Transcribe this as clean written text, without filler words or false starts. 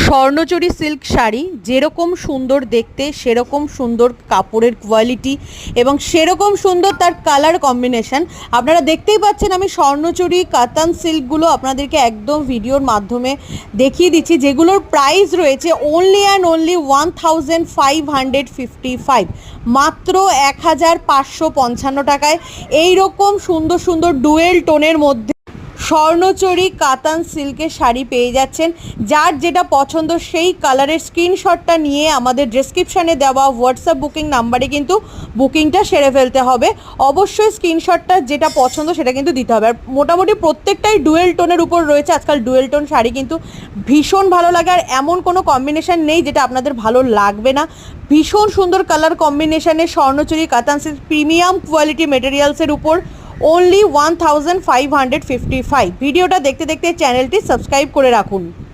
Swarnachari silk sari যেরকম সুন্দর দেখতে সেরকম সুন্দর কাপড়ের কোয়ালিটি এবং সেরকম সুন্দর তার কালার কম্বিনেশন। আপনারা দেখতেই পাচ্ছেন আমি স্বর্ণচরী কাতান সিল্কগুলো আপনাদেরকে একদম ভিডিওর মাধ্যমে দেখিয়ে দিচ্ছি, যেগুলোর প্রাইস রয়েছে অনলি অ্যান্ড অনলি 1555, মাত্র 1555 টাকায়। এইরকম সুন্দর সুন্দর ডুয়েল টোনের মধ্যে স্বর্ণচরী কাতান সিল্কের শাড়ি পেয়ে যাচ্ছেন। যার যেটা পছন্দ সেই কালারের স্ক্রিনশটটা নিয়ে আমাদের ডেসক্রিপশানে দেওয়া হোয়াটসঅ্যাপ বুকিং নাম্বারে কিন্তু বুকিংটা সেরে ফেলতে হবে। অবশ্যই স্ক্রিনশটটা যেটা পছন্দ সেটা কিন্তু দিতে হবে। আর মোটামুটি প্রত্যেকটাই ডুয়েল টোনের উপর রয়েছে। আজকাল ডুয়েল টোন শাড়ি কিন্তু ভীষণ ভালো লাগে, আর এমন কোনো কম্বিনেশন নেই যেটা আপনাদের ভালো লাগবে না। ভীষণ সুন্দর কালার কম্বিনেশনে স্বর্ণচরী কাতান সিল্ক প্রিমিয়াম কোয়ালিটি মেটেরিয়ালসের উপর only 1555। ভিডিওটা দেখতে দেখতে চ্যানেলটি সাবস্ক্রাইব করে রাখুন।